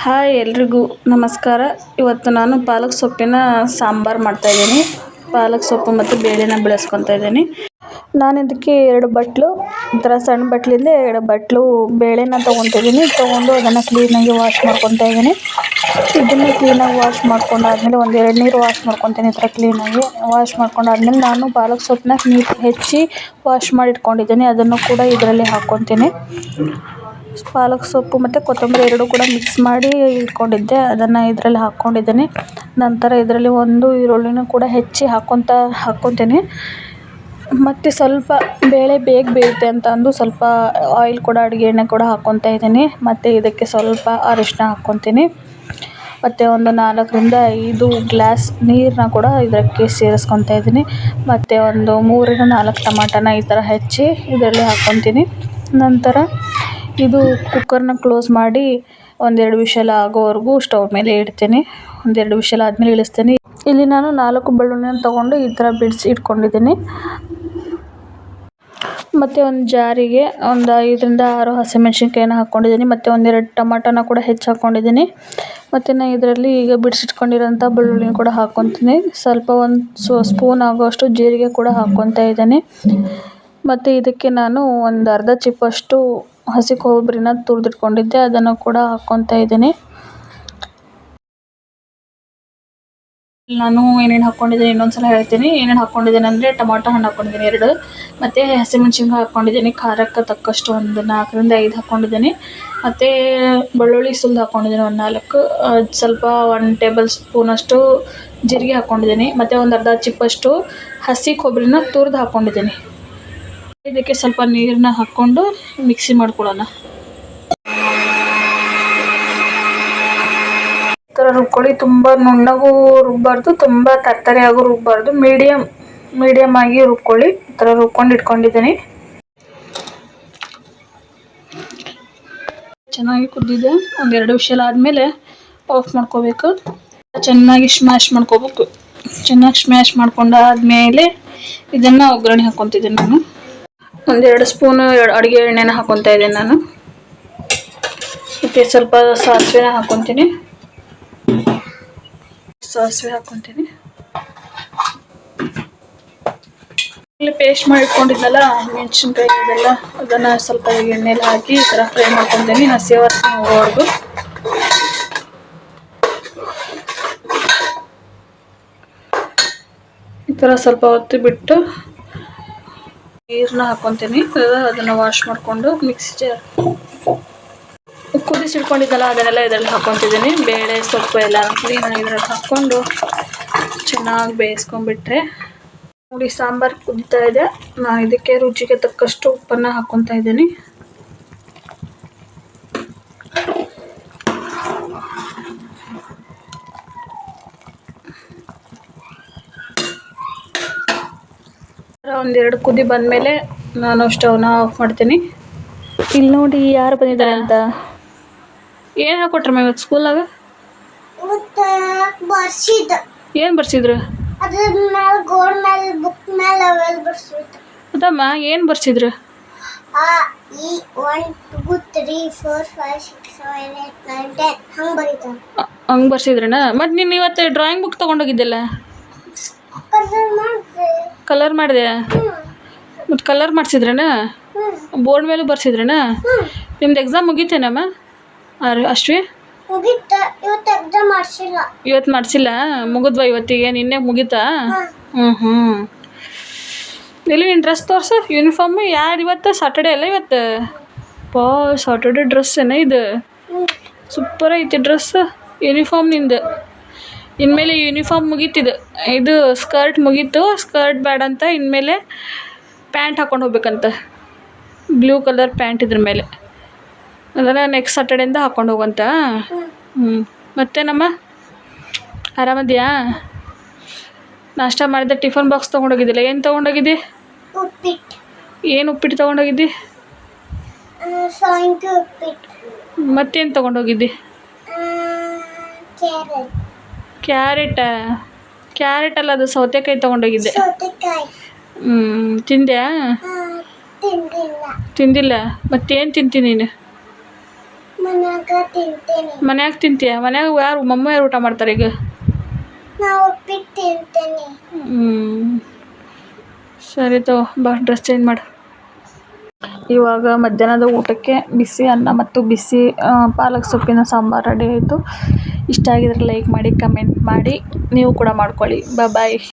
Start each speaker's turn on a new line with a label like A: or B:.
A: Hi ಎಲ್ರಿಗೂ ನಮಸ್ಕಾರ. ಇವತ್ತು ನಾನು ಪಾಲಕ್ ಸೊಪ್ಪಿನ ಸಾಂಬಾರು ಮಾಡ್ತಾಯಿದ್ದೀನಿ. ಪಾಲಕ್ ಸೊಪ್ಪು ಮತ್ತು ಬೇಳೆನ ಬೆಳೆಸ್ಕೊತಾ ಇದ್ದೀನಿ. ನಾನು ಇದಕ್ಕೆ 2 ಬಟ್ಲು ಈ ಥರ ಸಣ್ಣ ಬಟ್ಲಿಂದ 2 ಬಟ್ಲು ಬೇಳೆನ ತೊಗೊತಿದ್ದೀನಿ. ತೊಗೊಂಡು ಅದನ್ನು ಕ್ಲೀನಾಗಿ ವಾಶ್ ಮಾಡ್ಕೊತಾ ಇದ್ದೀನಿ. ಇದನ್ನು ಕ್ಲೀನಾಗಿ ವಾಶ್ ಮಾಡ್ಕೊಂಡಾದ್ಮೇಲೆ ಒಂದು 2 ನೀರು ವಾಶ್ ಮಾಡ್ಕೊತೀನಿ. ಈ ಥರ ಕ್ಲೀನಾಗಿ ವಾಶ್ ಮಾಡ್ಕೊಂಡಾದ್ಮೇಲೆ ನಾನು ಪಾಲಕ್ ಸೊಪ್ಪನ್ನ ನೀಟಾಗಿ ಹೆಚ್ಚಿ ವಾಶ್ ಮಾಡಿ ಇಟ್ಕೊಂಡಿದ್ದೀನಿ. ಅದನ್ನು ಕೂಡ ಇದರಲ್ಲಿ ಹಾಕ್ಕೊತೀನಿ. ಪಾಲಕ್ ಸೊಪ್ಪು ಮತ್ತು ಕೊತ್ತಂಬರಿ ಎರಡೂ ಕೂಡ ಮಿಕ್ಸ್ ಮಾಡಿ ಇಟ್ಕೊಂಡಿದ್ದೆ, ಅದನ್ನು ಇದರಲ್ಲಿ ಹಾಕ್ಕೊಂಡಿದ್ದೀನಿ. ನಂತರ ಇದರಲ್ಲಿ ಒಂದು ಈರುಳ್ಳಿನೂ ಕೂಡ ಹೆಚ್ಚಿ ಹಾಕ್ಕೊತೀನಿ. ಮತ್ತು ಸ್ವಲ್ಪ ಬೇಳೆ ಬೇಗ ಬೇಯುತ್ತೆ ಅಂತ ಅಂದು ಸ್ವಲ್ಪ ಆಯಿಲ್ ಕೂಡ ಅಡುಗೆ ಎಣ್ಣೆ ಕೂಡ ಹಾಕ್ಕೊತಾ ಇದ್ದೀನಿ. ಮತ್ತು ಇದಕ್ಕೆ ಸ್ವಲ್ಪ ಅರಿಶಿನ ಹಾಕ್ಕೊತೀನಿ. ಮತ್ತು ಒಂದು 4ರಿಂದ 5 ಗ್ಲಾಸ್ ನೀರನ್ನ ಕೂಡ ಇದಕ್ಕೆ ಸೇರಿಸ್ಕೊತಾ ಇದ್ದೀನಿ. ಮತ್ತು ಒಂದು 3ರಿಂದ 4 ಟಮಾಟನ ಈ ಥರ ಹೆಚ್ಚಿ ಇದರಲ್ಲಿ ಹಾಕ್ಕೊತೀನಿ. ನಂತರ ಇದು ಕುಕ್ಕರ್ನ ಕ್ಲೋಸ್ ಮಾಡಿ 1-2 ವಿಷಲ್ ಆಗೋವರೆಗೂ ಸ್ಟವ್ ಮೇಲೆ ಇಡ್ತೀನಿ. 1-2 ವಿಷಲ್ ಆದಮೇಲೆ ಇಳಿಸ್ತೀನಿ. ಇಲ್ಲಿ ನಾನು 4 ಬೆಳ್ಳುಳ್ಳಿನ ತೊಗೊಂಡು ಈ ಥರ ಬಿಡಿಸಿ ಇಟ್ಕೊಂಡಿದ್ದೀನಿ. ಮತ್ತು ಒಂದು ಜಾರಿಗೆ ಒಂದು 5ರಿಂದ 6 ಹಸಿಮೆಣ್ಸಿನ್ಕಾಯಿನ ಹಾಕ್ಕೊಂಡಿದ್ದೀನಿ. ಮತ್ತು 1-2 ಟಮಾಟನ ಕೂಡ ಹೆಚ್ಚು ಹಾಕ್ಕೊಂಡಿದ್ದೀನಿ. ಮತ್ತು ನಾನು ಇದರಲ್ಲಿ ಈಗ ಬಿಡಿಸಿಟ್ಕೊಂಡಿರೋಂಥ ಬೆಳ್ಳುಳ್ಳಿನ ಕೂಡ ಹಾಕ್ಕೊತೀನಿ. ಸ್ವಲ್ಪ ಒಂದು ಸ್ಪೂನ್ ಆಗೋಷ್ಟು ಜೀರಿಗೆ ಕೂಡ ಹಾಕ್ಕೊತಾ ಇದ್ದೀನಿ. ಮತ್ತು ಇದಕ್ಕೆ ನಾನು ಒಂದು ಅರ್ಧ ಚಿಪ್ಪಷ್ಟು ಹಸಿ ಕೊಬ್ಬರಿನ ತುರಿದಿಟ್ಕೊಂಡಿದ್ದೆ, ಅದನ್ನು ಕೂಡ ಹಾಕ್ಕೊತಾ ಇದ್ದೀನಿ. ನಾನು ಏನೇನು ಹಾಕ್ಕೊಂಡಿದ್ದೀನಿ ಇನ್ನೊಂದು ಸಲ ಹೇಳ್ತೀನಿ. ಏನೇನು ಹಾಕ್ಕೊಂಡಿದ್ದೀನಿ ಅಂದರೆ ಟೊಮಾಟೊ ಹಣ್ಣು ಹಾಕ್ಕೊಂಡಿದ್ದೀನಿ 2, ಮತ್ತು ಹಸಿಮೆಣ್ಸಿನ್ಕಾಯಿ ಹಾಕ್ಕೊಂಡಿದ್ದೀನಿ. ಖಾರಕ್ಕೆ ತಕ್ಕಷ್ಟು ಒಂದು 4ರಿಂದ 5 ಹಾಕ್ಕೊಂಡಿದ್ದೀನಿ. ಮತ್ತು ಬೆಳ್ಳುಳ್ಳಿ ಸುಲಿದು ಹಾಕ್ಕೊಂಡಿದ್ದೀನಿ ಒಂದು 4. ಸ್ವಲ್ಪ 1 ಟೇಬಲ್ ಸ್ಪೂನಷ್ಟು ಜೀರಿಗೆ ಹಾಕ್ಕೊಂಡಿದ್ದೀನಿ. ಮತ್ತು ಒಂದು ಅರ್ಧ ಚಿಪ್ಪಷ್ಟು ಹಸಿ ಕೊಬ್ಬರಿನ ತುರಿದು ಹಾಕ್ಕೊಂಡಿದ್ದೀನಿ. ಇದಕ್ಕೆ ಸ್ವಲ್ಪ ನೀರನ್ನ ಹಾಕ್ಕೊಂಡು ಮಿಕ್ಸಿ ಮಾಡ್ಕೊಳ್ಳೋಣ. ಈ ಥರ ರುಬ್ಕೊಳ್ಳಿ. ತುಂಬ ನುಣ್ಣಗೂ ರುಬ್ಬಾರ್ದು, ತುಂಬ ತರ್ತರಿಯಾಗೂ ರುಬ್ಬಾರ್ದು, ಮೀಡಿಯಮ್ ಆಗಿ ರುಬ್ಕೊಳ್ಳಿ. ಈ ಥರ ರುಬ್ಕೊಂಡು ಇಟ್ಕೊಂಡಿದ್ದೀನಿ. ಚೆನ್ನಾಗಿ ಕುದ್ದಿದೆ. 1-2 ವಿಷಲ್ ಆದಮೇಲೆ ಆಫ್ ಮಾಡ್ಕೋಬೇಕು. ಚೆನ್ನಾಗಿ ಸ್ಮ್ಯಾಶ್ ಮಾಡ್ಕೋಬೇಕು. ಚೆನ್ನಾಗಿ ಸ್ಮ್ಯಾಶ್ ಮಾಡ್ಕೊಂಡಾದ್ಮೇಲೆ ಇದನ್ನು ಒಗ್ಗರಣೆ ಹಾಕ್ಕೊತಿದ್ದೀನಿ. ನಾನು 1-2 ಸ್ಪೂನು ಅಡುಗೆ ಎಣ್ಣೆನ ಹಾಕ್ಕೊತಾ ಇದ್ದೀನಿ ನಾನು. ಮತ್ತು ಸ್ವಲ್ಪ ಸಾಸಿವೆನ ಹಾಕ್ಕೊತೀನಿ. ಇಲ್ಲಿ ಪೇಸ್ಟ್ ಮಾಡಿ ಇಟ್ಕೊಂಡಿದ್ನಲ್ಲ ಮೆಣಸಿನ್ಕಾಯಿ ಇದೆಲ್ಲ, ಅದನ್ನು ಸ್ವಲ್ಪ ಎಣ್ಣೆಲಿ ಹಾಕಿ ಈ ಥರ ಫ್ರೈ ಮಾಡ್ಕೊತೀನಿ ಹಸಿ ವಾಸನೆ ಹೋಗೋವರೆಗೂ. ಈ ಥರ ಸ್ವಲ್ಪ ಹೊತ್ತು ಬಿಟ್ಟು ನೀರನ್ನ ಹಾಕ್ಕೊತೀನಿ. ಅದನ್ನು ವಾಶ್ ಮಾಡಿಕೊಂಡು ಕುದಿಸಿಟ್ಕೊಂಡಿದ್ದಲ್ಲ ಅದನ್ನೆಲ್ಲ ಇದರಲ್ಲಿ ಹಾಕ್ಕೊತಿದ್ದೀನಿ. ಬೇಳೆ ಸೊಪ್ಪು ಎಲ್ಲ ಕ್ಲೀನಾಗಿ ಇದರಲ್ಲಿ ಹಾಕ್ಕೊಂಡು ಚೆನ್ನಾಗಿ ಬೇಯಿಸ್ಕೊಂಡ್ಬಿಟ್ರೆ ನೋಡಿ ಸಾಂಬಾರು ಕುದೀತಾ ಇದೆ. ನಾನು ಇದಕ್ಕೆ ರುಚಿಗೆ ತಕ್ಕಷ್ಟು ಉಪ್ಪನ್ನು ಹಾಕ್ಕೊತಾ ಇದ್ದೀನಿ. ಒಂದೆರಡು ಕುದಿ ಬಂದಮೇಲೆ ನಾನು ಸ್ಟವ್ನ ಆಫ್ ಮಾಡ್ತೀನಿ. ಇಲ್ಲಿ ನೋಡಿ ಯಾರು ಬಂದಿದ್ದಾರೆ ಅಂತ. ಏನು ಹಾಕೊಟ್ರಮ್ಮ ಇವತ್ತು ಸ್ಕೂಲಾಗ? ಏನು ಬರ್ಸಿದ್ರು? ಅದಮ್ಮ ಏನು ಬರ್ಸಿದ್ರು? ಹಂಗೆ ಬರ್ಸಿದ್ರಣ? ಮತ್ತು ನೀನು ಇವತ್ತು ಡ್ರಾಯಿಂಗ್ ಬುಕ್ ತೊಗೊಂಡೋಗಿದ್ದೆಲ್ಲ ಕಲರ್ ಮಾಡಿದೆ? ಮತ್ತು ಕಲರ್ ಮಾಡಿಸಿದ್ರಣ? ಬೋರ್ಡ್ ಮೇಲೂ ಬರ್ಸಿದ್ರಣ? ನಿಮ್ದು ಎಕ್ಸಾಮ್ ಮುಗೀತೇನಮ್ಮ ಅಶ್ವಿ? ಇವತ್ತು ಮಾಡಿಸಿಲ್ಲ? ಮುಗಿದ್ವಾ ಇವತ್ತಿಗೆ? ನಿನ್ನೆ ಮುಗೀತಾ? ಇಲ್ಲಿ ನಿನ್ನ ಡ್ರೆಸ್ ತೋರಿಸು, ಯೂನಿಫಾರ್ಮ್. ಯಾರು ಇವತ್ತು ಸಾಟರ್ಡೆ ಅಲ್ಲ ಇವತ್ತು? ಸಾಟರ್ಡೆ ಡ್ರೆಸ್ ಏನ ಇದು? ಸೂಪರ್ ಐತಿ ಡ್ರೆಸ್. ಯೂನಿಫಾರ್ಮ್ ನಿಂದು ಇನ್ಮೇಲೆ ಯೂನಿಫಾರ್ಮ್ ಮುಗೀತಿದ್ದು. ಇದು ಸ್ಕರ್ಟ್ ಮುಗೀತು. ಸ್ಕರ್ಟ್ ಬೇಡ ಅಂತ ಇನ್ಮೇಲೆ ಪ್ಯಾಂಟ್ ಹಾಕ್ಕೊಂಡು ಹೋಗ್ಬೇಕಂತ. ಬ್ಲೂ ಕಲರ್ ಪ್ಯಾಂಟ್ ಇದ್ರ ಮೇಲೆ. ಅದನ್ನು ನೆಕ್ಸ್ಟ್ ಸಾಟರ್ಡೆಯಿಂದ ಹಾಕ್ಕೊಂಡು ಹೋಗಂತ. ಮತ್ತೇನಮ್ಮ ಆರಾಮದ್ಯಾ? ನಾಷ್ಟ ಮಾಡಿದೆ. ಟಿಫನ್ ಬಾಕ್ಸ್ ತೊಗೊಂಡೋಗಿದ್ದಿಲ್ಲ? ಏನು ತೊಗೊಂಡೋಗಿದ್ದಿ? ಏನು ಉಪ್ಪಿಟ್ಟು ತೊಗೊಂಡೋಗಿದ್ದಿ? ಮತ್ತೇನು ತೊಗೊಂಡೋಗಿದ್ದಿ? ಕ್ಯಾರೆಟ್ ಅಲ್ಲ, ಅದು ಸೌತೆಕಾಯಿ ತೊಗೊಂಡೋಗಿದ್ದೆ. ತಿಂದ್ಯಾ? ತಿಂದಿಲ್ಲ. ಮತ್ತೇನು ತಿಂತೀನಿ ನೀನು? ಮನ್ಯಾಗ ತಿಂತೀಯ? ಮನ್ಯಾಗ ಯಾರು ಮಮ್ಮಿ ಯಾರು ಊಟ ಮಾಡ್ತಾರೆ ಈಗ? ಸರಿ ತಗೋ ಬಾ, ಡ್ರೆಸ್ ಚೇಂಜ್ ಮಾಡು. ಇವಾಗ ಮಧ್ಯಾಹ್ನದ ಊಟಕ್ಕೆ ಬಿಸಿ ಅನ್ನ ಮತ್ತು ಬಿಸಿ ಪಾಲಕ್ ಸೊಪ್ಪಿನ ಸಾಂಬಾರು ರೆಡಿ ಆಯಿತು. ಇಷ್ಟ ಆಗಿದ್ರೆ ಲೈಕ್ ಮಾಡಿ, ಕಮೆಂಟ್ ಮಾಡಿ, ನೀವು ಕೂಡ ಮಾಡ್ಕೊಳ್ಳಿ. ಬಾಯ್.